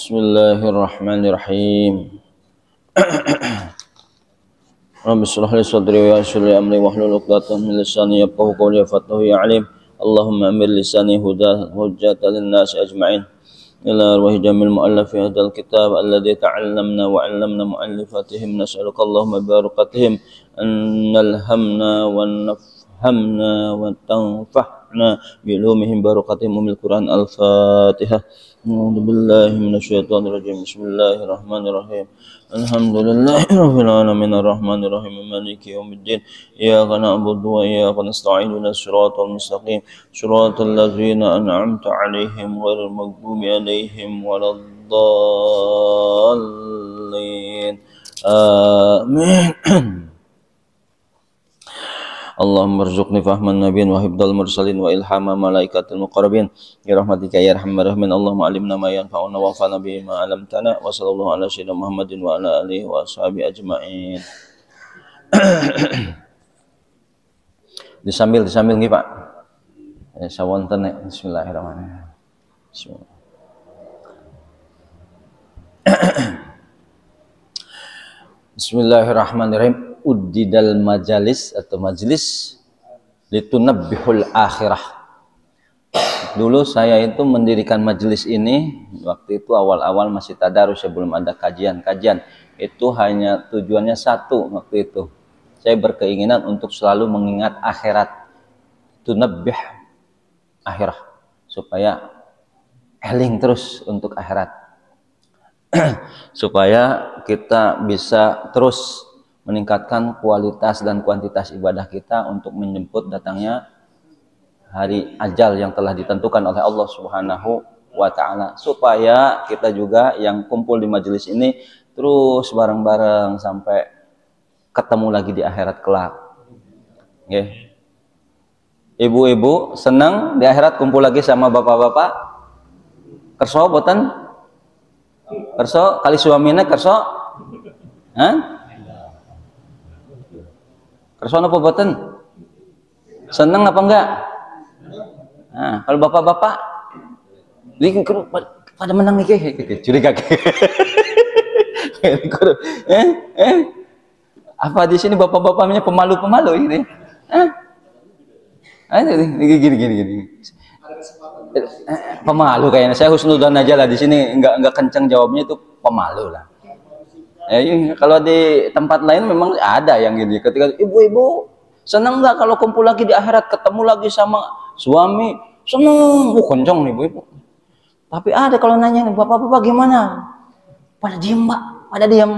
Bismillahirrahmanirrahim. Rabbi shrah li sadri wa yassir li amri wahlul 'uqdatam min lisani yafqahu qawli fatahu ya alim. Allahumma amir lisani hujjatan lin-nas ajma'in. Ila arwahi jamil mu'allafi hadal kitab alladhi ta'allamna wa 'allamna mu'allifatihim nas'aluka Allahumma barakatihim an nalhamna wa nafhamna wa tanfa'na bilumihim barakatihim umil Quran al-Fatihah. A'udzu billahi minasyaitonir rajim. Bismillahirrahmanirrahim. Alhamdulillahirabbil alamin arrahmanir rahim maliki yaumiddin. Iyyaka na'budu wa iyyaka nasta'in ihdinas siratal mustaqim. Siratal ladzina an'amta 'alaihim ghairil maghdubi 'alaihim waladdallin. Amin. Allahumma rzuqni fahman nabiyyin wa hibdal mursalin wa ilhama malaikatil muqarrabin ya rahmatika ya arhamar rahimin. Allahumma alimna ma yanfa'una wa anfa'na bima 'allamtana wa sallallahu ala sayyidina Muhammadin wa ala alihi wa ashabihi ajma'in. Disambil nggih Pak. Sawonten bismillahirrahmanirrahim. Bismillahirrahmanirrahim. Uddidal majalis atau majlis litunabbihul akhirah. Dulu saya itu mendirikan majelis ini waktu itu awal-awal masih tadarus, sebelum ada kajian-kajian. Itu hanya tujuannya satu waktu itu. Saya berkeinginan untuk selalu mengingat akhirat. Tunabbih akhirah, supaya eling terus untuk akhirat. Supaya kita bisa terus meningkatkan kualitas dan kuantitas ibadah kita untuk menjemput datangnya hari ajal yang telah ditentukan oleh Allah Subhanahu wa ta'ala, supaya kita juga yang kumpul di majelis ini terus bareng-bareng sampai ketemu lagi di akhirat kelak. Okay. Ibu-ibu senang di akhirat kumpul lagi sama bapak-bapak? Kerso boten? Kerso kali suaminya kerso? Hah? Kerson apa boten? Seneng apa enggak? Nah, kalau bapak-bapak pada menang nih curiga. Apa di sini bapak-bapaknya pemalu-pemalu ini? Gini. Pemalu kayaknya. Saya husnudzon aja lah di sini, enggak kenceng jawabnya, itu pemalu lah. Kalau di tempat lain memang ada yang gini. Ketika ibu-ibu senang nggak kalau kumpul lagi di akhirat, ketemu lagi sama suami? Senang, kenceng ibu-ibu. Tapi ada kalau nanya, bapak-bapak gimana? Pada diem Pak, pada diem.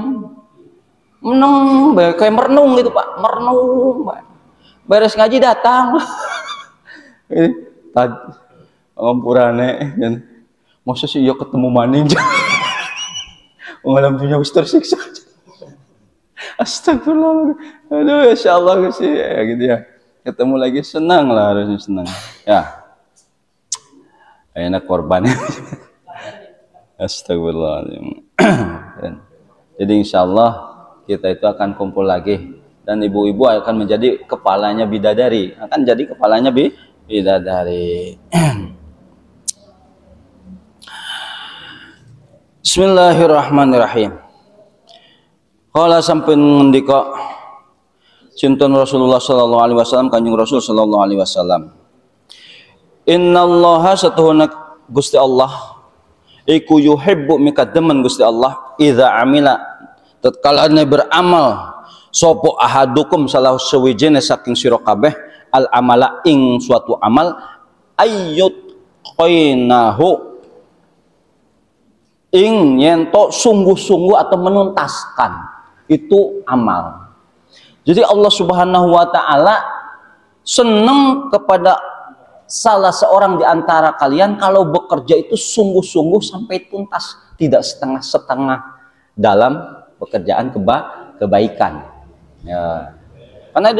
Meneng, kayak merenung gitu Pak, merenung Pak. Beres ngaji datang. Ngampurane dan masa sih ya ketemu maning. Mengalami dunia wis tersiksa. Astagfirullah. Aduh, insya Allah sih ya gitu ya. Ketemu lagi senang lah, harusnya senang. Ya. Enak korbannya. Astagfirullahaladzim. Jadi insya Allah kita itu akan kumpul lagi, dan ibu-ibu akan menjadi kepalanya bidadari, akan jadi kepalanya bidadari. Bismillahirrahmanirrahim. Qala sampun ngendika sinten Rasulullah sallallahu alaihi wasallam, Kanjeng Rasul sallallahu alaihi wasallam. Innallaha satuhuna Gusti Allah iku yuhibbu mikademen Gusti Allah idza amila tatkala beramal sapa ahadukum salah sawijine saking sira kabeh al amala ing suatu amal ayyut qainahu ing nyento sungguh-sungguh atau menuntaskan itu amal. Jadi Allah Subhanahu wa ta'ala senang kepada salah seorang di antara kalian kalau bekerja itu sungguh-sungguh sampai tuntas, tidak setengah-setengah dalam pekerjaan kebaikan. Ya. Karena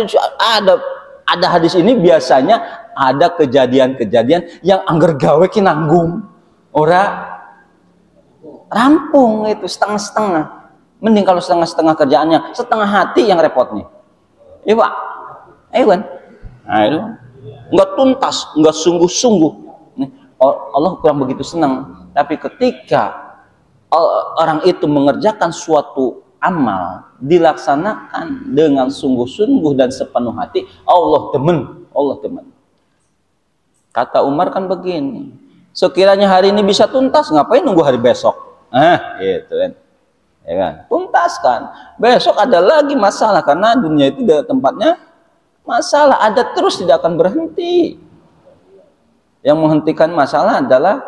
ada hadis ini biasanya ada kejadian-kejadian yang angger gawe ki nanggung ora rampung, itu setengah-setengah. Mending kalau setengah-setengah kerjaannya, setengah hati yang repot nih. Iya Pak, ayo kan? Nah, itu nggak tuntas, nggak sungguh-sungguh. Allah kurang begitu senang. Tapi ketika orang itu mengerjakan suatu amal, dilaksanakan dengan sungguh-sungguh dan sepenuh hati, Allah demen, Allah demen. Kata Umar kan begini, sekiranya hari ini bisa tuntas, ngapain nunggu hari besok? Gitu kan. Ya kan? Tuntaskan. Besok ada lagi masalah, karena dunia itu tempatnya masalah, ada terus, tidak akan berhenti. Yang menghentikan masalah adalah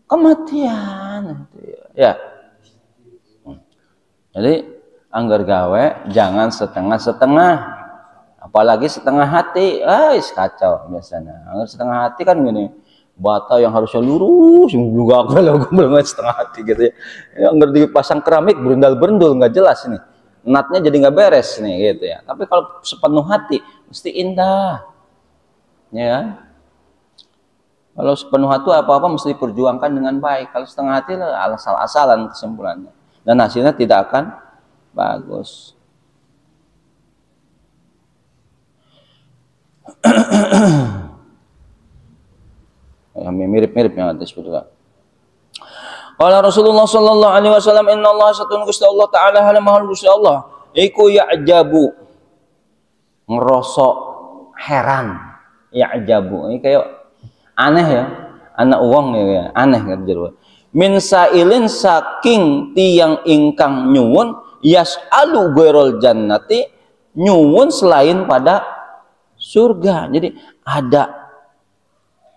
kematian. Ya. Jadi anggar gawe jangan setengah-setengah, apalagi setengah hati, kacau biasanya. Anggar setengah hati kan gini, bata yang harusnya lurus juga kalau belum setengah hati gitu ya. Anggar dipasang keramik berendal-berendul nggak jelas nih, natnya jadi nggak beres nih gitu ya. Tapi kalau sepenuh hati mesti indah, ya. Kalau sepenuh hati apa-apa mesti diperjuangkan dengan baik. Kalau setengah hati asal-asalan kesimpulannya, dan hasilnya tidak akan bagus. Mirip-mirip yang atas betul. Qala Rasulullah sallallahu alaihi wasallam, inna Allah satun Gusti Allah taala hal mahal Gusti Allah iku ya'jabu, ngerosok heran, ya'jabu ini kayak aneh ya, anak uang ya, aneh kan jero. Min sailin saking tiang ingkang nyuwun yas'alu ghairul jannati, nyuwun selain pada surga. Jadi ada,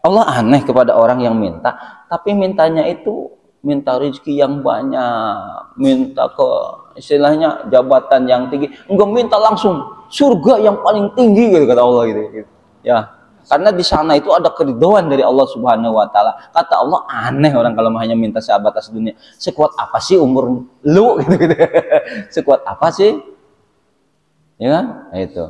Allah aneh kepada orang yang minta, tapi mintanya itu minta rezeki yang banyak, minta ke istilahnya jabatan yang tinggi, enggak minta langsung surga yang paling tinggi gitu kata Allah gitu. Ya, karena di sana itu ada keridhaan dari Allah Subhanahu wa taala. Kata Allah, aneh orang kalau hanya minta seabatas dunia. Sekuat apa sih umur lu gitu. Sekuat apa sih? Ya kan? Nah, itu.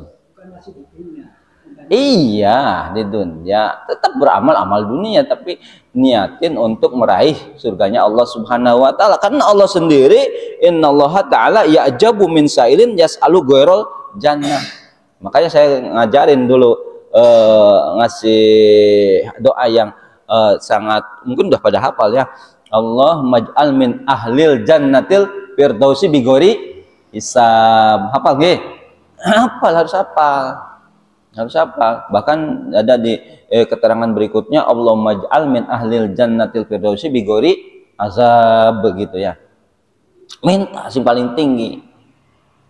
Iya, di dunia tetap beramal amal dunia, tapi niatin untuk meraih surganya Allah Subhanahu wa taala. Karena Allah sendiri, innallaha ta'ala ya'jabu min sailin yas'alu ghairul jannah. Makanya saya ngajarin dulu ngasih doa yang sangat mungkin udah pada hafal ya. Allah maj'al min ahlil jannatil firdausi bigori hisab. Hafal nggih? Hafal, harus hafal. Harus apa? Bahkan ada di keterangan berikutnya, Allah maj'al min ahlil jannatil firdausi bigori azab, begitu ya. Minta yang paling tinggi,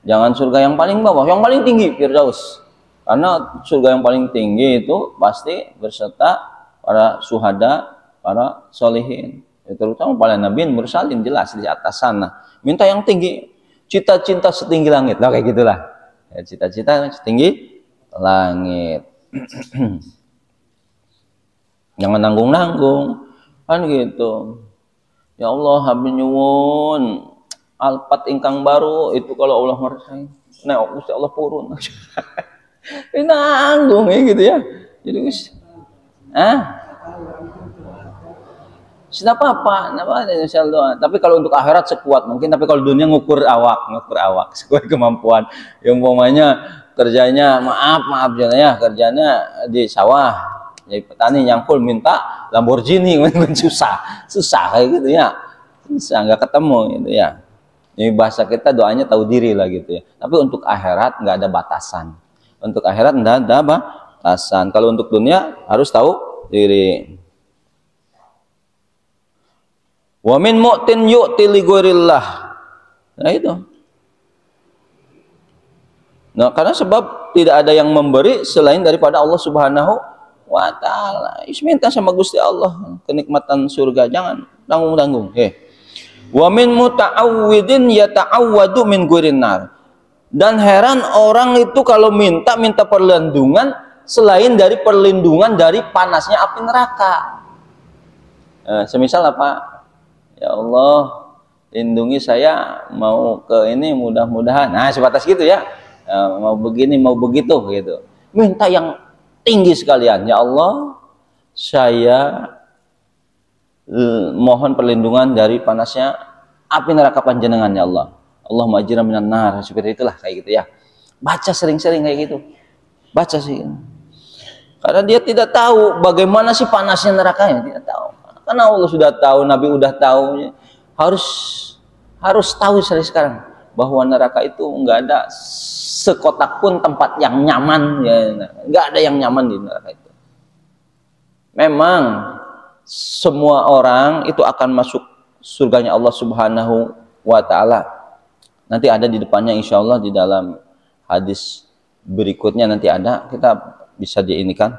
jangan surga yang paling bawah, yang paling tinggi firdaus. Karena surga yang paling tinggi itu pasti berserta para syuhada, para solihin, terutama para nabi mursalin, jelas di atas sana. Minta yang tinggi, cita-cita setinggi langit, lah kayak gitulah. Cita-cita setinggi langit. Jangan nanggung-nanggung kan gitu. Ya Allah, habis nyuwun alpat ingkang baru itu kalau Allah mersai, nah Gusti Allah purun. Ini nanggung ya gitu ya. Jadi wis apa-apa, insyaallah. Tapi kalau untuk akhirat sekuat mungkin, tapi kalau dunia ngukur awak, sekuat kemampuan. Yang umpamanya kerjanya maaf ya, kerjanya di sawah jadi petani, nyangkul minta Lamborghini susah kayak gitu ya, susah, nggak ketemu gitu ya. Ini bahasa kita doanya tahu diri lah gitu ya. Tapi untuk akhirat nggak ada batasan, untuk akhirat nggak ada batasan. Kalau untuk dunia harus tahu diri. Wa min mu'tin yu'ti li ghairillah. Nah itu. Nah, karena sebab tidak ada yang memberi selain daripada Allah Subhanahu wa taala. Minta sama Gusti Allah kenikmatan surga, jangan tanggung-tanggung. Wa min muta'awwidin yata'awwadu min ghuirin nar. Dan heran orang itu kalau minta perlindungan selain dari perlindungan dari panasnya api neraka. Semisal apa? Ya Allah, lindungi saya mau ke ini, mudah-mudahan. Nah, sebatas gitu ya. Mau begini mau begitu gitu, minta yang tinggi sekalian. Ya Allah, saya mohon perlindungan dari panasnya api neraka panjenengan ya Allah. Allahumma ajirna minan nar, seperti itulah kayak gitu ya. Baca sering-sering kayak gitu, baca sih, karena dia tidak tahu bagaimana sih panasnya nerakanya, tidak tahu. Karena Allah sudah tahu, Nabi udah tahu, harus tahu dari sekarang bahwa neraka itu nggak ada sekotak pun tempat yang nyaman, ya, nggak ada yang nyaman di neraka itu. Memang semua orang itu akan masuk surganya Allah Subhanahu wa Ta'ala. Nanti ada di depannya, insya Allah di dalam hadis berikutnya nanti ada, kita bisa diinikan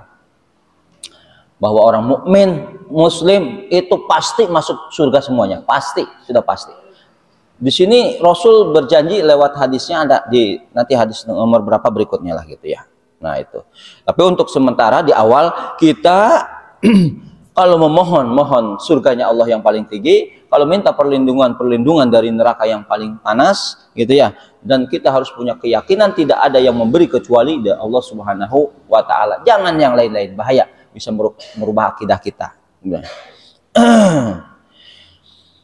bahwa orang mukmin muslim itu pasti masuk surga semuanya, pasti, sudah pasti. Di sini Rasul berjanji lewat hadisnya, ada di nanti hadis nomor berapa berikutnya lah gitu ya. Nah itu. Tapi untuk sementara di awal kita kalau mohon surganya Allah yang paling tinggi, kalau minta perlindungan dari neraka yang paling panas gitu ya. Dan kita harus punya keyakinan tidak ada yang memberi kecuali dari Allah Subhanahu wa Ta'ala. Jangan yang lain-lain, bahaya, bisa merubah akidah kita.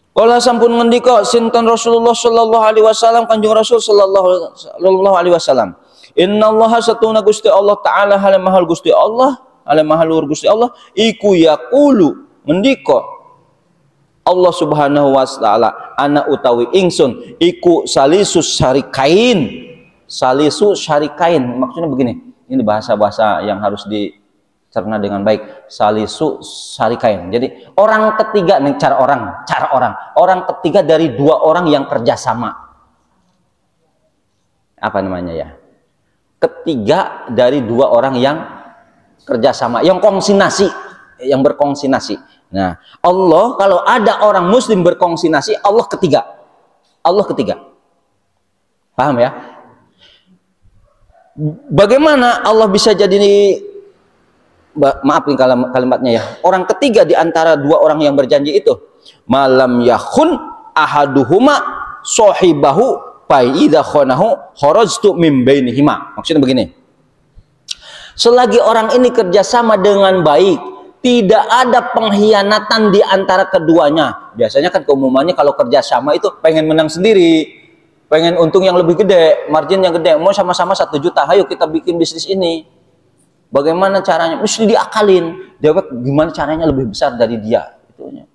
Kala sampun ngendika sinten Rasulullah sallallahu alaihi wasallam, Kanjeng Rasul sallallahu alaihi wasallam. Innallaha satuna Gusti Allah Ta'ala hale mahal Gusti Allah, hale mahal luhur Gusti Allah, iku yaqulu ngendika Allah Subhanahu wa Ta'ala, ana utawi ingsun iku salisus syarikain. Salisu syarikain maksudnya begini. Ini bahasa-bahasa yang harus dicerna dengan baik. Salisu syarikain. Jadi orang ketiga nih, cara orang ketiga dari dua orang yang kerjasama. Apa namanya ya? Ketiga dari dua orang yang kerjasama, yang kongsinasi, yang berkongsinasi. Nah, Allah kalau ada orang muslim berkongsinasi, Allah ketiga. Allah ketiga. Paham ya? Bagaimana Allah bisa jadi, maafin kalimatnya ya, orang ketiga di antara dua orang yang berjanji itu, malam yakhun ahaduhuma sahibahu fa idza khanahu kharajtu min bainihima. Maksudnya begini, selagi orang ini kerjasama dengan baik, tidak ada pengkhianatan di antara keduanya. Biasanya kan keumumannya kalau kerjasama itu pengen menang sendiri, pengen untung yang lebih gede, margin yang gede, mau sama-sama 1 juta, ayo kita bikin bisnis ini. Bagaimana caranya? Mesti diakalin. Jawab gimana caranya lebih besar dari dia. Itunya.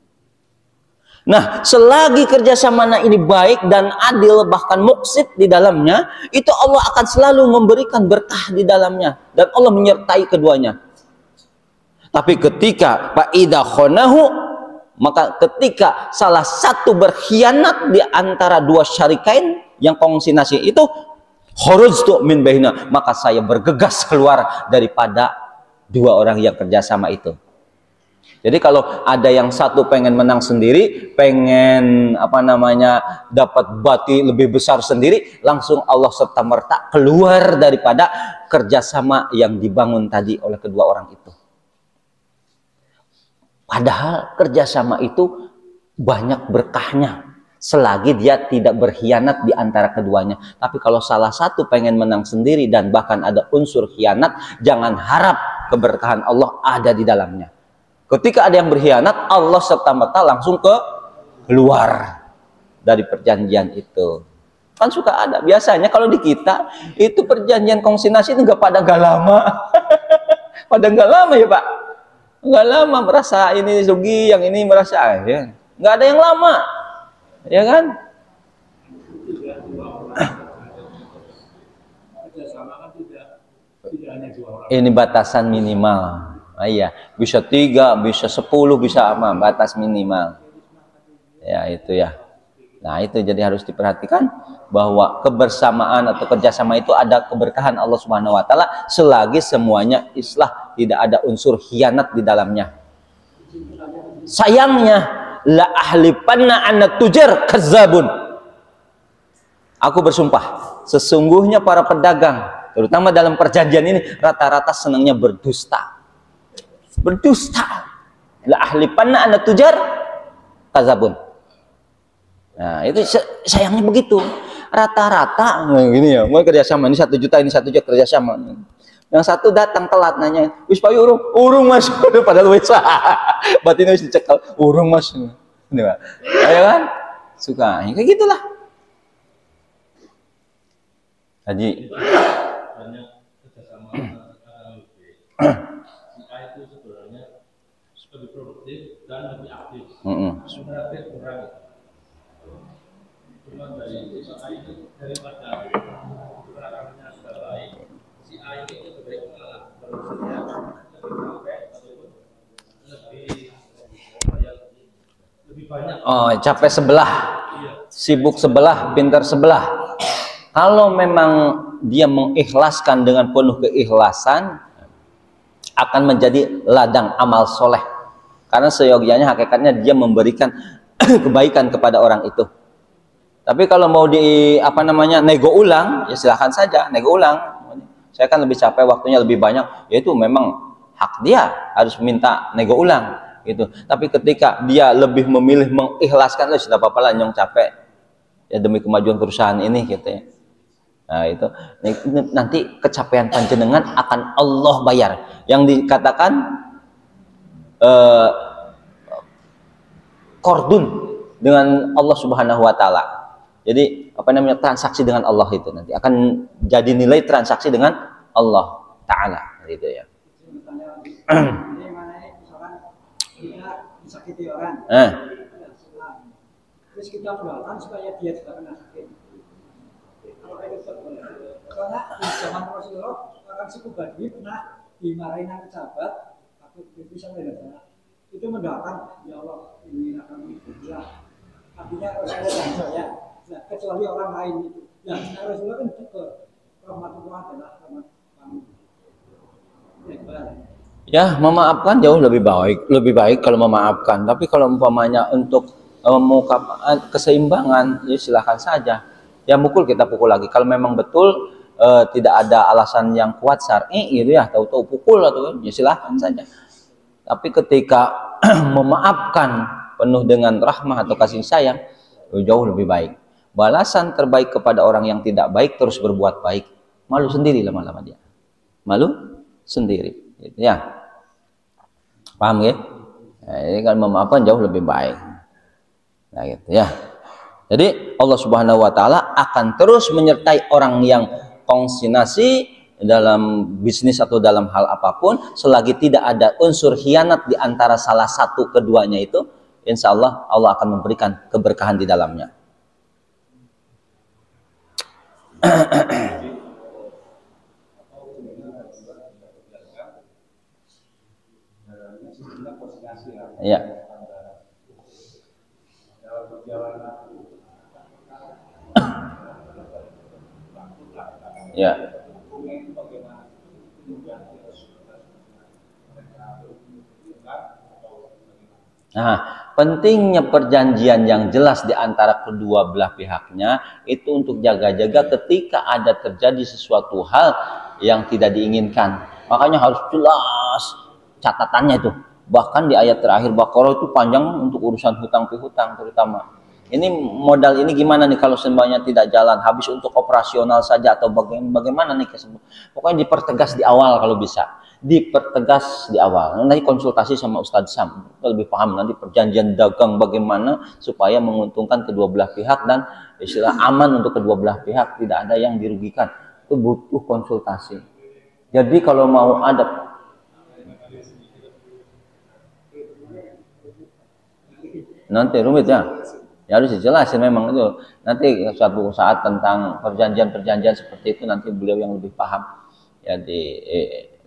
Nah, selagi kerjasama ini baik dan adil, bahkan muksid di dalamnya, itu Allah akan selalu memberikan berkah di dalamnya. Dan Allah menyertai keduanya. Tapi ketika fa'idha khonahu, maka ketika salah satu berkhianat di antara dua syarikain yang kongsinasi itu, kharajtu min baina, maka saya bergegas keluar daripada dua orang yang kerjasama itu. Jadi kalau ada yang satu pengen menang sendiri, pengen dapat bati lebih besar sendiri, langsung Allah serta merta keluar daripada kerjasama yang dibangun tadi oleh kedua orang itu. Padahal kerjasama itu banyak berkahnya selagi dia tidak berkhianat di antara keduanya. Tapi kalau salah satu pengen menang sendiri dan bahkan ada unsur khianat, jangan harap keberkahan Allah ada di dalamnya. Ketika ada yang berkhianat, Allah serta-merta langsung keluar dari perjanjian itu. Kan suka ada. Biasanya kalau di kita itu perjanjian kongsinasi itu nggak lama. Pada nggak lama ya Pak. Nggak lama, merasa ini rugi, yang ini merasa ya. Nggak ada yang lama, ya kan? Ini batasan minimal. Iya, bisa 3, bisa 10, bisa apa? Batas minimal. Ya itu ya. Nah itu jadi harus diperhatikan bahwa kebersamaan atau kerjasama itu ada keberkahan Allah Subhanahu Wa Taala selagi semuanya islah, tidak ada unsur khianat di dalamnya. Sayangnya la ahlipanna anna tujar kadzabun. Aku bersumpah sesungguhnya para pedagang terutama dalam perjanjian ini rata-rata senangnya berdusta. Berdusta. La ahlipanna anna tujar kadzabun. Nah itu sayangnya begitu, rata-rata gini ya, mau kerjasama ini 1 juta, ini 1 juta kerjasama, yang satu datang telat nanya, wis payu urung mas, padahal wis batin wis dicekal, urung mas, ini Pak, ayo kan, suka, ya, kayak gitulah. Haji, itu sebenarnya lebih produktif dan lebih aktif, sebenarnya kurang. Oh, capek sebelah, sibuk sebelah, pintar sebelah. Kalau memang dia mengikhlaskan dengan penuh keikhlasan, akan menjadi ladang amal soleh. Karena seyogianya hakikatnya dia memberikan kebaikan kepada orang itu. Tapi kalau mau nego ulang, ya silahkan saja nego ulang. Saya kan lebih capek, waktunya lebih banyak, yaitu memang hak dia harus minta nego ulang gitu. Tapi ketika dia lebih memilih mengikhlaskan, sudah apa-apa lah nyong capek ya demi kemajuan perusahaan ini gitu ya. Nah itu nanti kecapean panjenengan akan Allah bayar. Yang dikatakan kordun dengan Allah Subhanahu Wa Taala. Jadi transaksi dengan Allah itu nanti akan jadi nilai transaksi dengan Allah Taala gitu ya. Disakiti orang. Terus kita doakan supaya dia tidak kena sakit. Kalau itu betul. Karena di zaman Rasulullah orang suku Badui pernah dimarahin anak sahabat, takut bisa mendadak. Itu mendoakan, ya Allah, ini akan berubah. Artinya Rasulullah dan saya, nah, kecuali orang lain itu. Nah, Rasulullah kan juga rahmatullah adalah rahmat kami. Ya, memaafkan jauh lebih baik kalau memaafkan. Tapi kalau umpamanya untuk mengungkapkan keseimbangan, ya silahkan saja. Ya mukul, kita pukul lagi. Kalau memang betul tidak ada alasan yang kuat syar'i gitu ya, tahu-tahu pukul atau ya silahkan saja. Tapi ketika memaafkan penuh dengan rahmah atau kasih sayang, jauh lebih baik. Balasan terbaik kepada orang yang tidak baik terus berbuat baik. Malu sendiri lama-lama dia. Malu sendiri. Gitu ya, paham ya? Nah, ini kan memaafkan jauh lebih baik. Nah gitu ya. Jadi Allah Subhanahu Wa Taala akan terus menyertai orang yang konsinasi dalam bisnis atau dalam hal apapun, selagi tidak ada unsur khianat di antara salah satu keduanya itu, insya Allah Allah akan memberikan keberkahan di dalamnya. Ya. Ya. Nah, pentingnya perjanjian yang jelas di antara kedua belah pihaknya itu untuk jaga-jaga ketika ada terjadi sesuatu hal yang tidak diinginkan. Makanya harus jelas catatannya itu. Bahkan di ayat terakhir Baqarah itu panjang untuk urusan hutang pihutang terutama. Ini modal ini gimana nih kalau semuanya tidak jalan, habis untuk operasional saja atau bagaimana nih pokoknya dipertegas di awal kalau bisa. Dipertegas di awal. Nanti konsultasi sama Ustadz Sam, lebih paham nanti perjanjian dagang bagaimana supaya menguntungkan kedua belah pihak dan istilah aman untuk kedua belah pihak, tidak ada yang dirugikan. Itu butuh konsultasi. Jadi kalau mau ada nanti rumit ya harus dijelasin memang itu nanti suatu saat tentang perjanjian-perjanjian seperti itu nanti beliau yang lebih paham. Jadi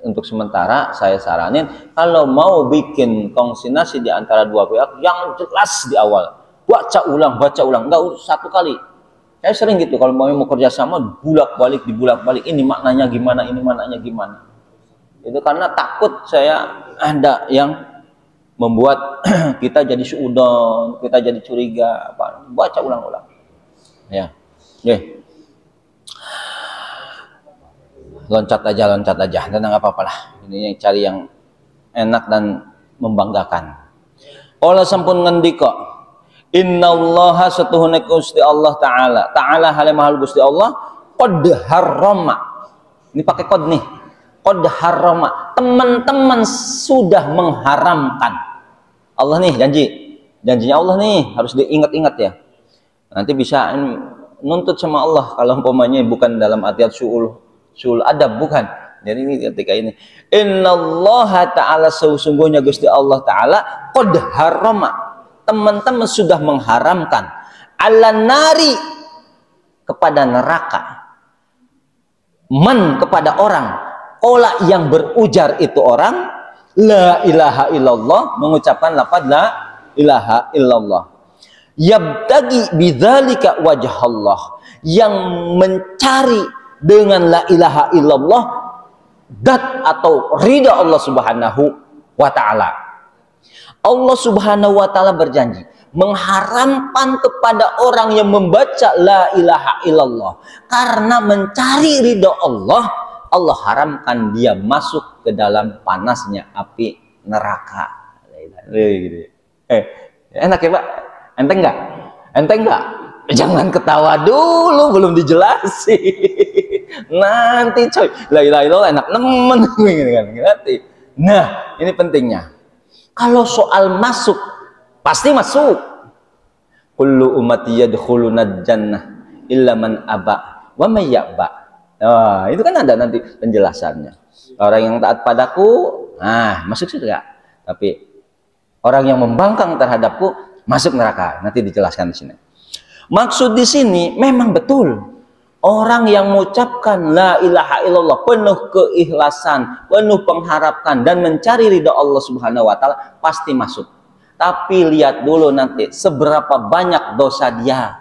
untuk sementara saya saranin kalau mau bikin konsinasi di antara dua pihak yang jelas di awal, baca ulang nggak usah satu kali. Saya sering gitu kalau mau kerjasama dibulak-balik ini maknanya gimana, ini maknanya gimana. Itu karena takut saya ada yang membuat kita jadi suudon, kita jadi curiga, baca ulang-ulang. Ya. Loncat aja, tenang apa-apa lah. Ini cari yang enak dan membanggakan. Allah sampun ngendika, innallaha satuhune Gusti Allah Ta'ala halimahal Gusti Allah qad harrama. Ini pakai qad nih. Qad harrama. Teman-teman sudah mengharamkan. Allah nih janjinya Allah nih harus diingat-ingat ya. Nanti bisa nuntut sama Allah kalau umpamanya bukan dalam artian suul adab, bukan. Jadi ini ketika ini innallaha ta'ala sesungguhnya Gusti Allah Ta'ala qad harrama, teman-teman sudah mengharamkan 'alan nari, kepada neraka. Man, kepada orang. Qala, yang berujar itu orang, la ilaha illallah, mengucapkan lafaz la ilaha illallah. Yabtagi bidzalika wajhallah, yang mencari dengan la ilaha illallah dat atau ridha Allah Subhanahu wa taala. Allah Subhanahu wa taala berjanji mengharamkan kepada orang yang membaca la ilaha illallah karena mencari ridha Allah, Allah haramkan dia masuk ke dalam panasnya api neraka. Enak ya Pak? Enteng nggak? Enteng nggak? Jangan ketawa dulu, belum dijelasin. Nanti coy, la ilaha illallah enak nemen. Nah, ini pentingnya. Kalau soal masuk, pasti masuk. Kullu ummati yadkhuluna jannah illa man aba wa may ya'ba. Nah, itu kan ada nanti penjelasannya. Orang yang taat padaku, masuk surga. Tapi orang yang membangkang terhadapku masuk neraka. Nanti dijelaskan di sini. Maksud di sini memang betul. Orang yang mengucapkan la ilaha illallah penuh keikhlasan, penuh pengharapan dan mencari ridha Allah Subhanahu wa taala pasti masuk. Tapi lihat dulu nanti seberapa banyak dosa dia.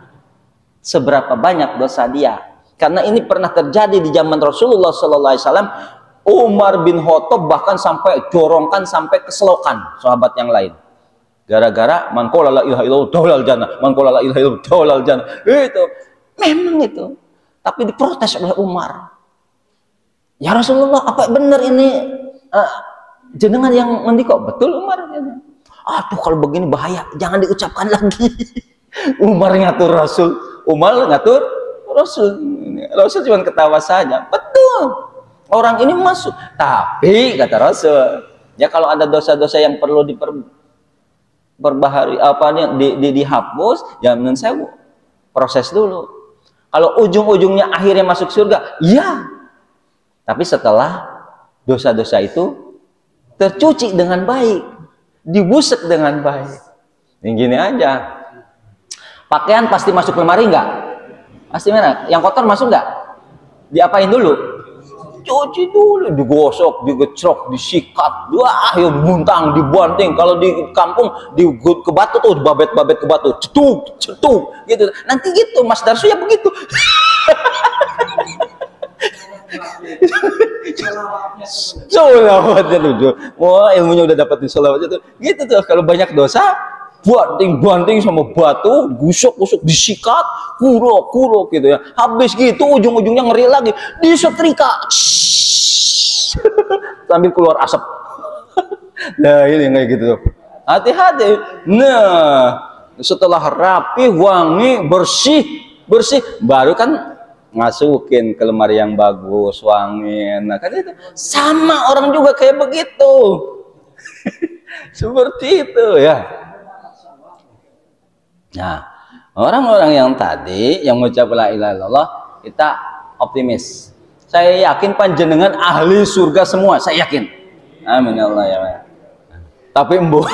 Seberapa banyak dosa dia. Karena ini pernah terjadi di zaman Rasulullah sallallahu alaihi wasallam. Umar bin Khattab bahkan sampai jorongkan sampai keselokan sahabat yang lain. Gara-gara man qala la ilaha illallah dakhalal jannah, man qala la ilaha illallah dakhalal jannah. Itu memang itu. Tapi diprotes oleh Umar. Ya Rasulullah, apa benar ini jenengan yang mendikok? Betul Umar. Aduh kalau begini bahaya, jangan diucapkan lagi. Umar ngatur Rasul, Umar ngatur Rasul. Rasul cuma ketawa saja. Betul. Orang ini masuk. Tapi kata Rasul, ya kalau ada dosa-dosa yang perlu diperbaharui dihapus, ya menurut saya proses dulu. Kalau ujung-ujungnya akhirnya masuk surga, ya. Tapi setelah dosa-dosa itu tercuci dengan baik, dibusek dengan baik. Yang gini aja. Pakaian pasti masuk lemari enggak? Pasti mana? Yang kotor masuk enggak? Diapain dulu? Cuci dulu, digosok, digecrok, disikat, wah, ya muntang, dibanting. Kalau di kampung ke batu tuh, babet-babet ke batu, cetuk, cetuk, gitu. Nanti gitu, Mas Darsu ya begitu. Sholawatnya tuh, wah ilmunya udah dapetin sholawatnya tuh, gitu tuh. Kalau banyak dosa, banting-banting sama batu, gusuk-gusuk, disikat, kuro gitu ya. Habis gitu ujung-ujungnya ngeri lagi, disetrika. Sambil keluar asap. Nah, ini kayak gitu tuh. Hati-hati. Nah, setelah rapi, wangi, bersih, baru kan masukin ke lemari yang bagus, wangi. Nah, kan itu sama orang juga kayak begitu. Seperti itu ya. Nah, orang-orang yang tadi yang mengucap la ilaha illallah, kita optimis. Saya yakin panjenengan ahli surga semua, saya yakin. Amin ya Allah ya. Tapi embo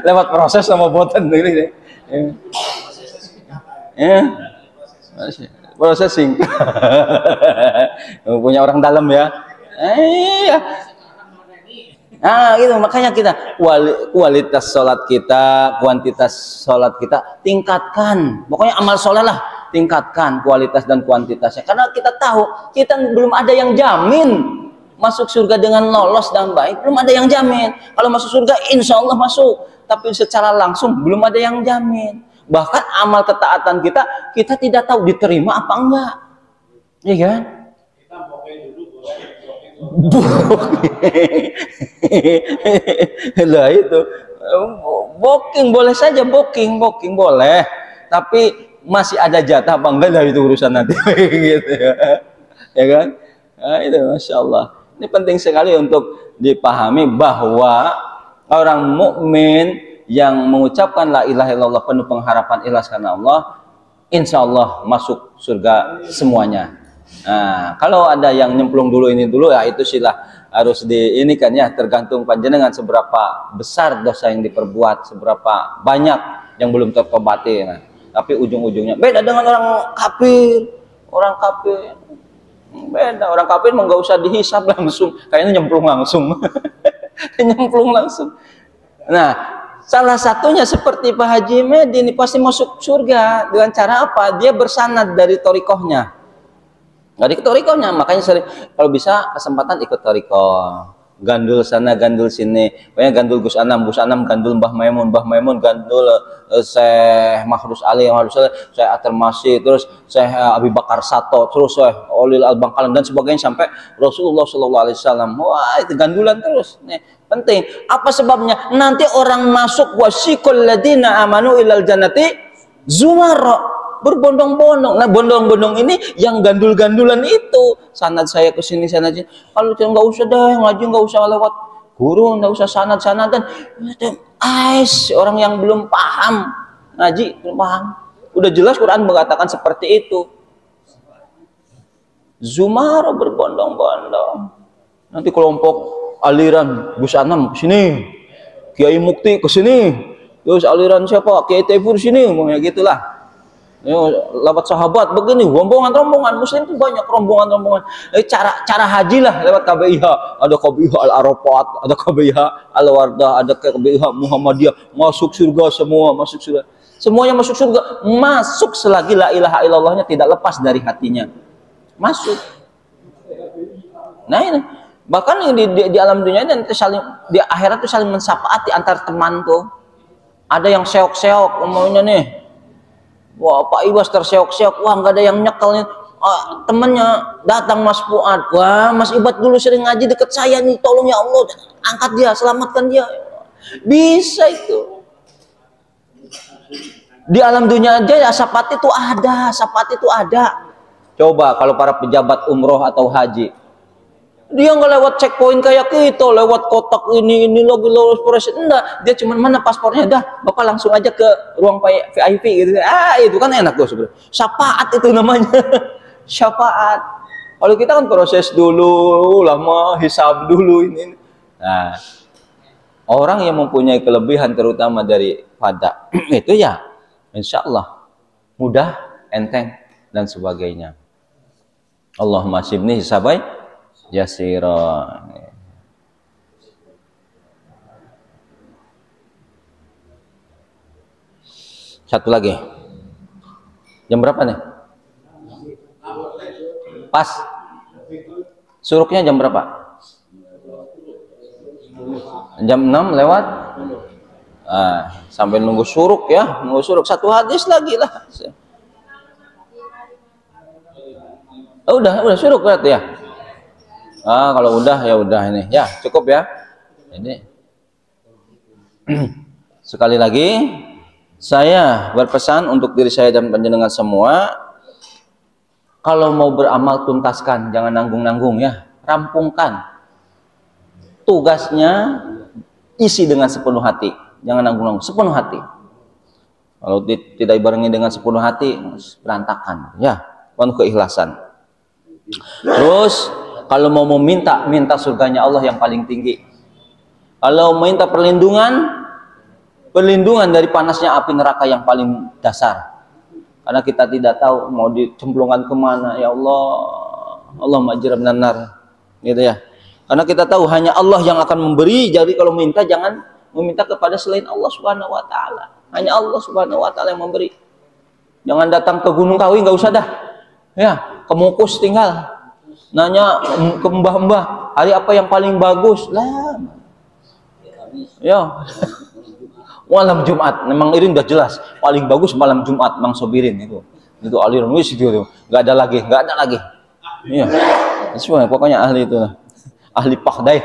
lewat proses sama boten ini. Ya. Processing. Punya orang dalam ya. Iya. Nah, gitu makanya kita kualitas sholat kita, kuantitas sholat kita tingkatkan. Pokoknya amal sholat lah tingkatkan kualitas dan kuantitasnya. Karena kita tahu kita belum ada yang jamin masuk surga dengan lolos dan baik. Belum ada yang jamin. Kalau masuk surga, insya Allah masuk. Tapi secara langsung belum ada yang jamin. Bahkan amal ketaatan kita tidak tahu diterima apa enggak. Iya kan? Lah itu booking boleh saja, booking boleh, tapi masih ada jatah apa enggak, lah itu urusan nanti. Gitu ya kan. Nah, itu Masya Allah, ini penting sekali untuk dipahami bahwa orang mukmin yang mengucapkan la ilaha illallah penuh pengharapan ikhlas karena Allah, insya Allah masuk surga semuanya. Nah, kalau ada yang nyemplung dulu ini dulu ya itu harus di ini kan ya, tergantung panjenengan seberapa besar dosa yang diperbuat, seberapa banyak yang belum tertobati. Nah, tapi ujung-ujungnya beda dengan orang kafir. Orang kafir beda, orang kafir mah nggak usah dihisab langsung, kayaknya nyemplung langsung. Nyemplung langsung. Nah, salah satunya seperti Pak Haji Medi ini pasti masuk surga dengan cara apa? Dia bersanad dari torikohnya. Dari torikohnya, makanya sering kalau bisa kesempatan ikut torikoh. Gandul sana, gandul sini. Pokoknya gandul Gus Anam gandul Mbah Maimun gandul Syekh Mahrus Ali, Syekh Atar Masih, terus Syekh Abi Bakar Sato, terus Syekh Olil Al-Bangkalan dan sebagainya sampai Rasulullah Shallallahu Alaihi Wasallam. Wah, itu gandulan terus. Nih, penting. Apa sebabnya? Nanti orang masuk wasiqul ladina amanu ilal jannati zumara, berbondong-bondong. Nah, bondong-bondong ini yang gandul-gandulan itu. Sanad saya ke sini, sanad sini. Kalau nggak usah dah ngaji, nggak usah lewat guru, nggak usah sanad-sanadan. Orang yang belum paham ngaji, belum paham. Udah jelas Quran mengatakan seperti itu. Zumara berbondong-bondong. Nanti kelompok aliran Gus Anam ke sini, Kiai Mukti ke sini, terus aliran siapa? Kiai Taifur sini, ngomongnya gitulah. Lewat sahabat begini, rombongan-rombongan Muslim itu banyak rombongan-rombongan. Cara haji lah lewat KBIH, ada KBIH Al Arafat, ada KBIH Al Wardah, ada KBIH Muhammadiyah, masuk surga semua, masuk surga. Semuanya masuk surga, masuk selagi la ilaha illallahnya tidak lepas dari hatinya. Masuk. Nah ini, bahkan di alam dunia dan saling di akhirat itu saling mensapaati antar teman tuh. Ada yang seok-seok umumnya nih. Wah, Pak Iwas terseok-seok, wah nggak ada yang nyekelnya. Temennya datang Mas Fuad, wah Mas Ibad dulu sering ngaji deket saya nih, tolong ya Allah, angkat dia, selamatkan dia. Bisa itu. Di alam dunia aja ya sapati itu ada. Coba kalau para pejabat umroh atau haji, dia nggak lewat checkpoint kayak kita, lewat kotak ini lagi lulus proses, enggak, dia cuma mana paspornya, dah Bapak langsung aja ke ruang VIP gitu. Itu kan enak tuh sebenarnya. Syafaat itu namanya. Syafaat. Kalau kita kan proses dulu, lama hisab dulu ini. Nah, orang yang mempunyai kelebihan terutama daripada itu ya, insya Allah mudah, enteng dan sebagainya. Allahumma sibni hisabai yasira. Satu lagi. Jam berapa nih? Pas. Suruknya jam berapa? Jam 6 lewat. Sampai nunggu suruk ya, nunggu suruk. Satu hadis lagi lah. Udah suruk berarti ya. Kalau udah ya udah ini. Ya, cukup ya. Ini. Sekali lagi saya berpesan untuk diri saya dan panjenengan semua, kalau mau beramal tuntaskan, jangan nanggung-nanggung ya. Rampungkan. Tugasnya isi dengan sepenuh hati. Jangan nanggung-nanggung, sepenuh hati. Kalau tidak dibarengi dengan sepenuh hati, berantakan ya. Penuh keikhlasan. Terus kalau mau minta surganya Allah yang paling tinggi. Kalau minta perlindungan dari panasnya api neraka yang paling dasar. Karena kita tidak tahu mau dicemplungkan kemana. Ya Allah, Allah majram nanar, gitu ya. Karena kita tahu hanya Allah yang akan memberi. Jadi kalau minta jangan meminta kepada selain Allah Subhanahu Wa Taala. Hanya Allah Subhanahu Wa Taala yang memberi. Jangan datang ke Gunung Kawi, nggak usah dah. Ya, ke Mukus tinggal. Nanya ke mbah-mbah, hari apa yang paling bagus? Lah, ya. Malam Jumat, memang ini udah jelas paling bagus malam Jumat, Mang Sobirin itu aliran wis itu, nggak ada lagi. Iya, semua pokoknya ahli itu, ahli pakdai.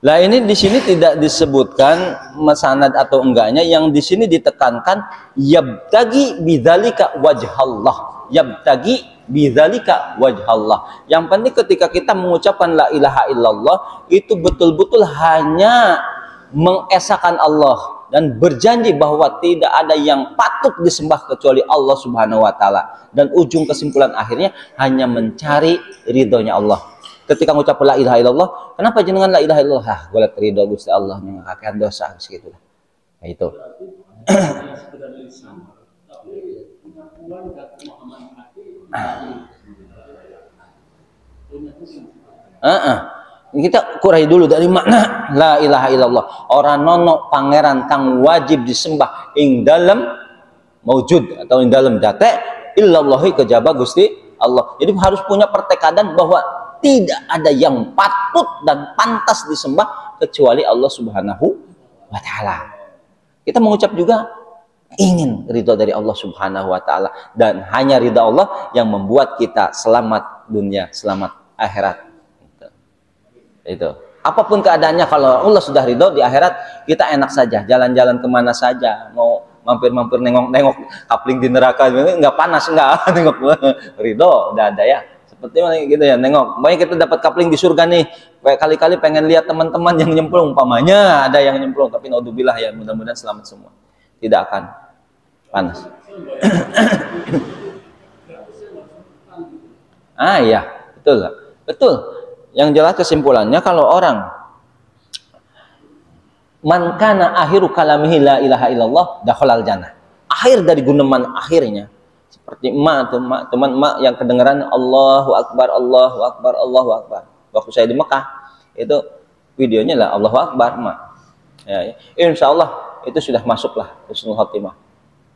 Lah ini di sini tidak disebutkan masanad atau enggaknya, yang di sini ditekankan yabtagi bidzalika wajhallah. Yabtagi bidzalika wajhallah. Yang penting ketika kita mengucapkan la ilaha illallah itu betul-betul hanya mengesahkan Allah dan berjanji bahwa tidak ada yang patut disembah kecuali Allah Subhanahu wa taala, dan ujung kesimpulan akhirnya hanya mencari ridhonya Allah. Ketika mengucap la ilaha illallah, kenapa jenengan la ilaha illallah? Ah, gue lihat ridho Gusti Allah yang ngakakeun dosa segitu lah. Nah, itu. Kita kurai dulu dari makna la ilaha illallah. Orang nono pangeran kang wajib disembah ing dalam maujud atau ing dalam date illallahi kejaba Gusti Allah. Jadi harus punya pertekadan bahwa tidak ada yang patut dan pantas disembah kecuali Allah Subhanahu wa taala. Kita mengucap juga ingin ridho dari Allah Subhanahu wa taala, dan hanya ridho Allah yang membuat kita selamat dunia, selamat akhirat. Itu. Apapun keadaannya, kalau Allah sudah ridho di akhirat, kita enak saja, jalan-jalan kemana saja, mau mampir-mampir nengok-nengok kapling di neraka, nggak panas, nggak nengok ridho, udah ada ya. Seperti mana gitu ya, nengok. Banyak kita dapat kapling di surga nih, kali-kali pengen lihat teman-teman yang nyemplung, umpamanya ada yang nyemplung, tapi naudzubillah ya, mudah-mudahan selamat semua, tidak akan panas. Iya, betul, betul. Yang jelas kesimpulannya, kalau orang man kana akhiru kalamihi la ilaha illallah dakhalal jannah. Akhir dari guneman akhirnya seperti teman emak yang kedengaran Allahu Akbar, Allahu Akbar, Allahu Akbar. Waktu saya di Mekah itu videonya lah Allahu Akbar emak. Ya, insya Allah itu sudah masuklah husnul khotimah.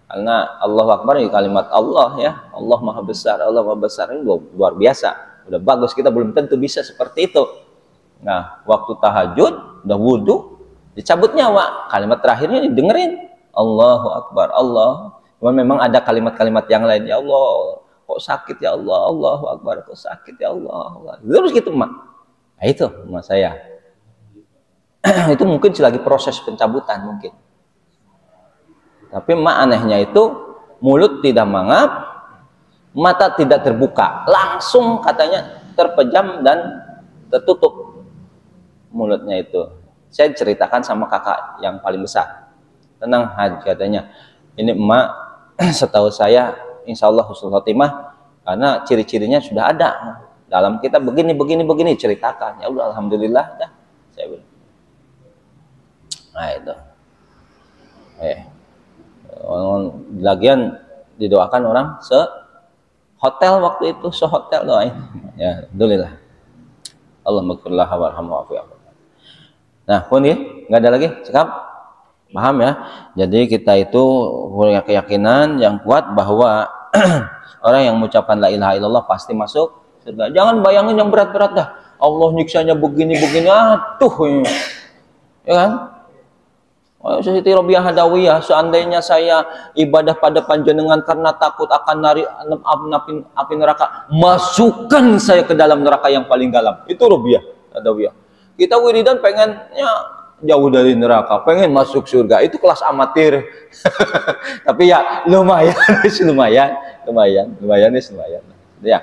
Karena Allahu Akbar ini kalimat Allah ya, Allah Maha Besar, Allah Maha Besar ini luar biasa. Udah bagus, kita belum tentu bisa seperti itu. Nah, waktu tahajud, udah wudhu, dicabut nyawa, kalimat terakhirnya didengerin, Allahu Akbar, Allah. Cuma memang ada kalimat-kalimat yang lain, ya Allah, kok sakit ya Allah, Allahu Akbar, kok sakit ya Allah. Terus gitu, Mak. Nah, itu Mak saya. Itu mungkin selagi proses pencabutan mungkin. Tapi Mak anehnya itu, mulut tidak mangap, mata tidak terbuka, langsung katanya terpejam dan tertutup mulutnya itu. Saya ceritakan sama kakak yang paling besar, tenang Haj katanya, ini emak setahu saya insya Allah husnul khotimah, karena ciri-cirinya sudah ada dalam kita begini ceritakan. Ya Allah, alhamdulillah dah, saya bilang. Nah itu lagian didoakan orang hotel waktu itu, sehotel doain. Ya, alhamdulillah. Allah maghfirlah warhamhu wa'fu. Nah, pun ya, nggak ada lagi, cakap. Paham ya? Jadi kita itu punya keyakinan yang kuat bahwa orang yang mengucapkan la ilaha illallah pasti masuk surga. Jangan bayangin yang berat-berat dah. Allah nyiksanya begini-begini, aduh. Ya kan? Siti Robiah Hadawiyah, seandainya saya ibadah pada panjenengan karena takut akan api neraka, masukkan saya ke dalam neraka yang paling dalam. Itu Robiah Hadawiyah. Kita wiridan pengennya jauh dari neraka, pengen masuk surga. Itu kelas amatir. Tapi ya lumayan. Ya,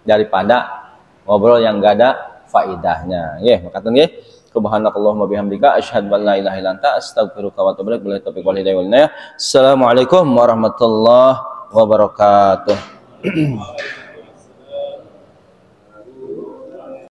daripada ngobrol yang gak ada faidahnya. Ya, makanya nggih. Subhanakallahumma bihamdika asyhadu an la ilaha illa anta astaghfiruka wa atubu ilaik. Billahi taufiq wal hidayah. Assalamualaikum warahmatullahi wabarakatuh.